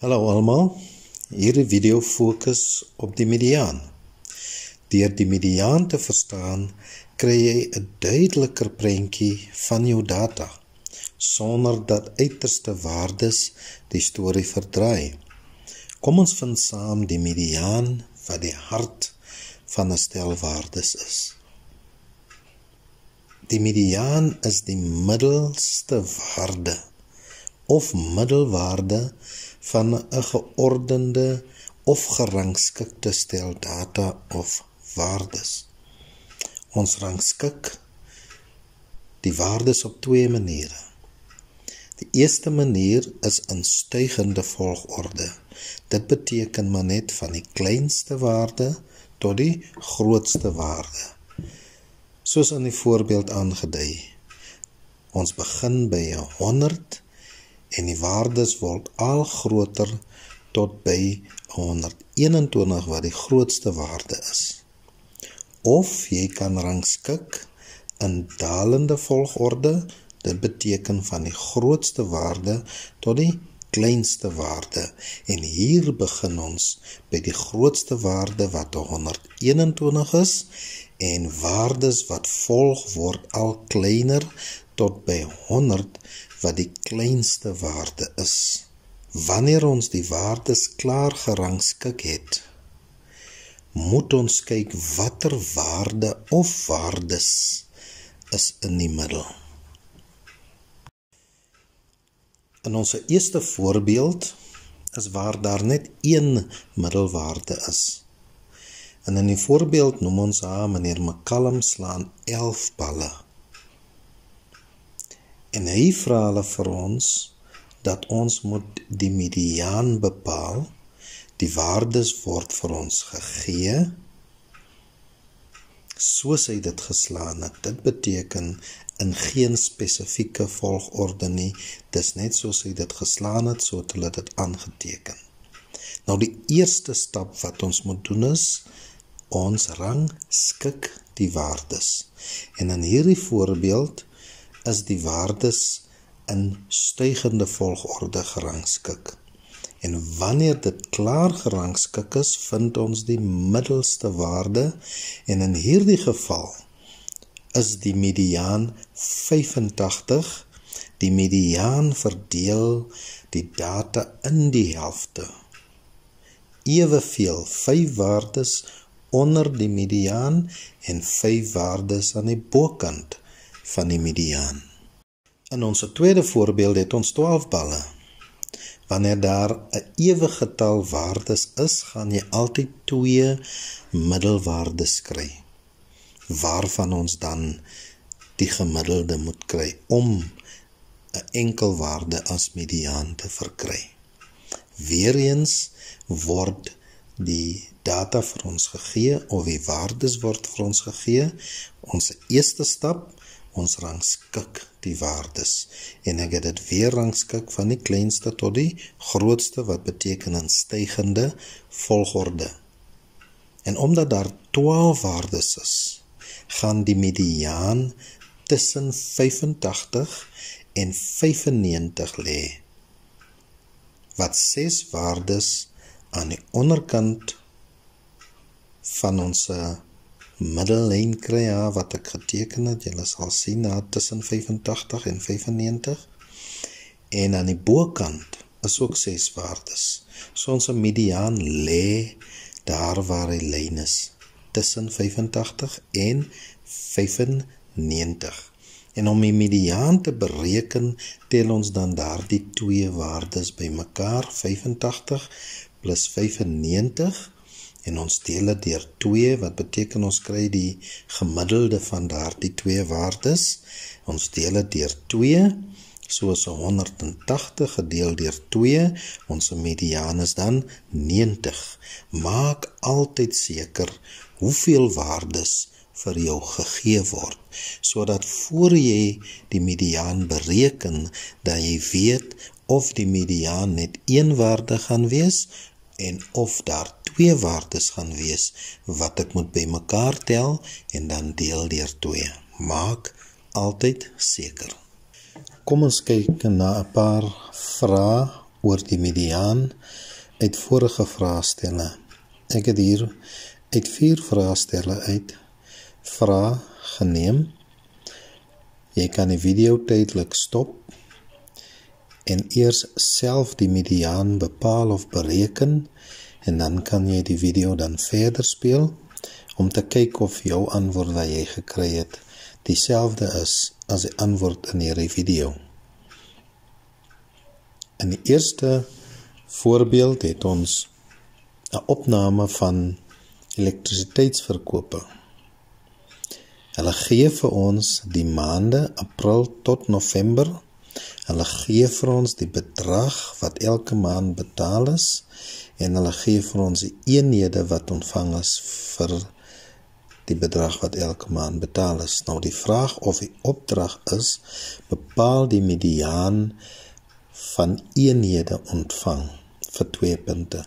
Hallo allemaal, hierdie video fokus op die mediaan. Deur die mediaan te verstaan, kry jy 'n duideliker prentjie van jou data, sonder dat uiterste waardes die storie verdraai. Kom ons vind saam die mediaan wat die hart van 'n stel waardes is. Die mediaan is die middelste waarde of middelwaarde van 'n geordende of gerangskikte stel data of waardes. Ons rangskik die waardes op twee maniere. Die eerste manier is in stygende volgorde. Dit beteken maar net van die kleinste waarde tot die grootste waarde. Soos in die voorbeeld aangedui. Ons begin by 100 en die waardes word al groter tot by 121 wat die grootste waarde is. Of jy kan rangskik in dalende volgorde, dit beteken van die grootste waarde tot die kleinste waarde. En hier begin ons by die grootste waarde wat 121 is, en waardes wat volg word al kleiner tot by 100 wat die kleinste waarde is. Wanneer ons die waardes klaar gerangskik het, moet ons kyk watter waarde of waardes is in die middel. In ons eerste voorbeeld is waar daar net een middelwaarde is. En in die voorbeeld noem ons haar meneer McCallum slaan 11 balle. En hy vra hulle vir ons dat ons moet die mediaan bepaal. Die waardes word vir ons gegee soos hy dit geslaan het. Dit beteken in geen spesifieke volgorde nie. Dis net soos hy dit geslaan het, so het hulle dit aangeteken. Nou die eerste stap wat ons moet doen is, ons rangskik die waardes. En in hierdie voorbeeld is die waardes in stygende volgorde gerangskik. En wanneer dit klaar gerangskik is, vind ons die middelste waarde, en in hierdie geval is die mediaan 85. Die mediaan verdeel die data in die helfte. Eweveel 5 waardes onder die mediaan en 5 waardes aan die bokant van die mediaan. In ons tweede voorbeeld het ons 12 balle. Wanneer daar 'n ewige getal waardes is, gaan jy altyd 2 middelwaardes kry, waarvan ons dan die gemiddelde moet kry om 'n enkel waarde as mediaan te verkry. Weereens word die data vir ons gegee, of die waardes word vir ons gegee. Ons eerste stap, ons rangskik die waardes. En ek het dit weer rangskik van die kleinste tot die grootste, wat beteken in stygende volgorde. En omdat daar 12 waardes is, gaan die mediaan tussen 85 en 95 lê, wat 6 waardes aan die onderkant van ons middellyn kry, wat ek geteken het. Julle sal sien, tussen 85 en 95. En aan die bokant is ook 6 waardes. So ons mediaan lê daar waar die lyn is, tussen 85 en 95. En om die mediaan te bereken, tel ons dan daar die 2 waardes by mekaar, 85 plus 95, en ons deel dit deur 2, wat beteken ons kry die gemiddelde van daar die 2 waardes. Ons deel dit deur 2, soos 180 gedeel deur 2, ons mediaan is dan 90. Maak altyd seker hoeveel waardes vir jou gegee word, sodat voor jy die mediaan bereken, dat jy weet of die mediaan net 1 waarde gaan wees, en of daar 2 waardes gaan wees, wat ek moet by mekaar tel, en dan deel deur 2. Maak altyd seker. Kom ons kyk na 'n paar vrae oor die mediaan uit vorige vraestelle. Ek het hier uit 4 vraestelle uit vrae geneem. Jy kan die video tydelik stop en eers self die mediaan bepaal of bereken en dan kan jy die video dan verder speel om te kyk of jou antwoord wat jy gekry het dieselfde is as die antwoord in hierdie video. In die eerste voorbeeld het ons 'n opname van elektrisiteitsverkope. Hulle gee vir ons die maande April tot November. Hulle gee vir ons die bedrag wat elke maand betaal is en hulle gee vir ons die eenhede wat ontvang is vir die bedrag wat elke maand betaal is. Nou die vraag of die opdrag is, bepaal die mediaan van eenhede ontvang vir 2 punte.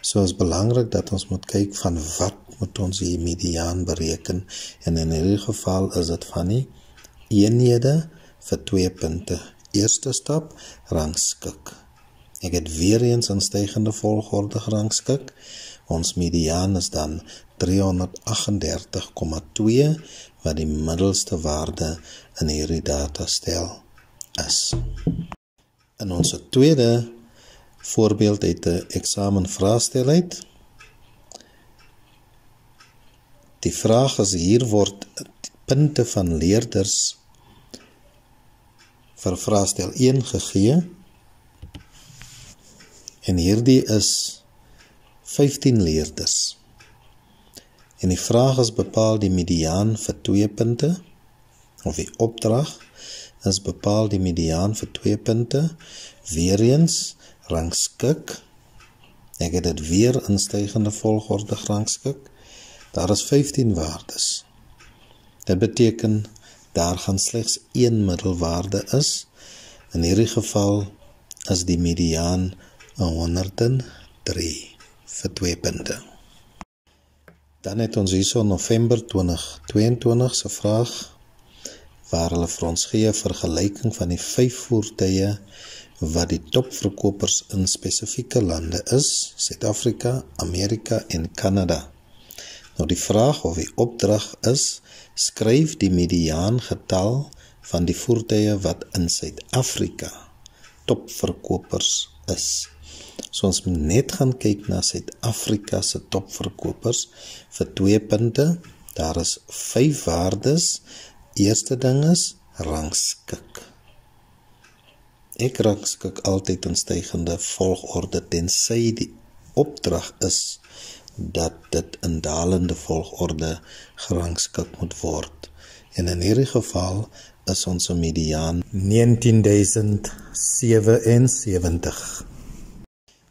So is belangrik dat ons moet kyk van wat moet ons die mediaan bereken en in hierdie geval is dit van die eenhede vir 2 punte. Eerste stap, rangskik. Ek het weer eens in stygende volgorde gerangskik. Ons mediaan is dan 338,2 wat die middelste waarde in hierdie datastel is. In ons tweede voorbeeld uit 'n eksamenvraestel uit. Die vraag is hier word punte van leerders vir vraestel 1 gegee en hierdie is 15 leerders. En die vraag is bepaal die mediaan vir 2 punte of die opdrag is bepaal die mediaan vir 2 punte. Weereens rangskik. Ek het dit weer in stygende volgorde gerangskik. Daar is 15 waardes. Dit beteken daar gaan slegs 1 middelwaarde is. In hierdie geval is die mediaan 103 vir 2 punte. Dan het ons hierso November 2022 se vraag waar hulle vir ons gee 'n vergelyking van die 5 voertuie wat die topverkopers in spesifieke lande is, Suid-Afrika, Amerika en Kanada. Nou die vraag of die opdrag is, skryf die mediaan getal van die voertuie wat in Suid-Afrika topverkopers is. So ons moet net gaan kyk na Suid-Afrika se topverkopers vir 2 punte. Daar is 5 waardes. Eerste ding is rangskik. Ek rangskik altyd in stygende volgorde tensy die opdrag is dat dit in dalende volgorde gerangskik moet word. En in hierdie geval is ons mediaan 19.077.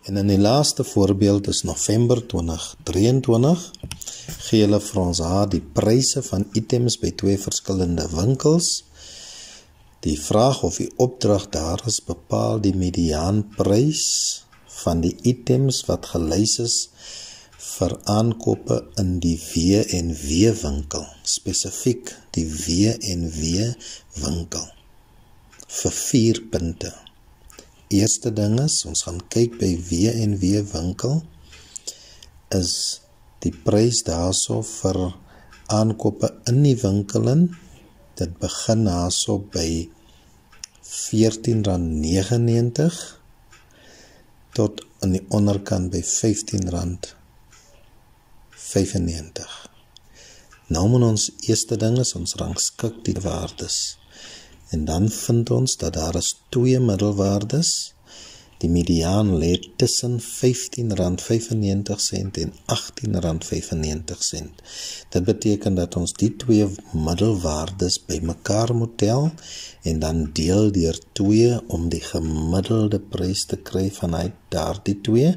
En in die laaste voorbeeld is November 2023, gee hulle vir ons die pryse van items by 2 verskillende winkels. Die vraag of die opdrag daar is, bepaal die mediaanprys van die items wat gelys is vir aankope in die W&W winkel, spesifiek die W&W winkel, vir 4 punte. Eerste ding is, ons gaan kyk by W&W winkel, is die prys daarso vir aankope in die winkel in, dit begin daarso by R14,99 tot aan die onderkant by R15,95. Nou moet ons eerste ding is, ons rangskik die waardes. En dan vind ons dat daar is 2 middelwaardes. Die mediaan lê tussen R15,95 en R18,95. Dit beteken dat ons die 2 middelwaardes bymekaar moet tel en dan deel deur 2 om die gemiddelde prys te kry vanuit daardie 2.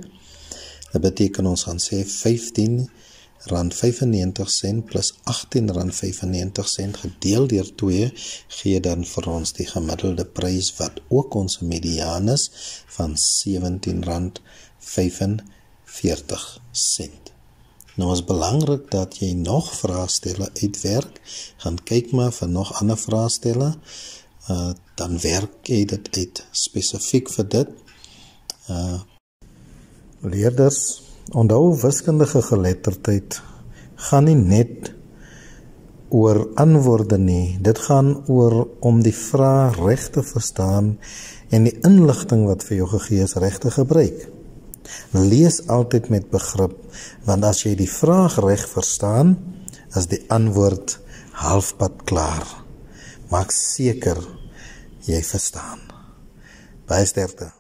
Dit beteken ons gaan sê R15,95 plus R18,95 gedeel deur 2 gee dan vir ons die gemiddelde prys wat ook ons mediaan is van R17,45. Nou is belangrik dat jy nog vraestelle uitwerk, gaan kyk maar vir nog ander vraestelle, dan werk jy dit uit spesifiek vir dit. Leerders, onthou wiskundige geletterdheid gaan nie net oor antwoorde nie, dit gaan oor om die vraag reg te verstaan en die inligting wat vir jou gegee is reg te gebruik. Lees altyd met begrip, want as jy die vraag reg verstaan, is die antwoord halfpad klaar. Maak seker jy verstaan. Baie sterkte.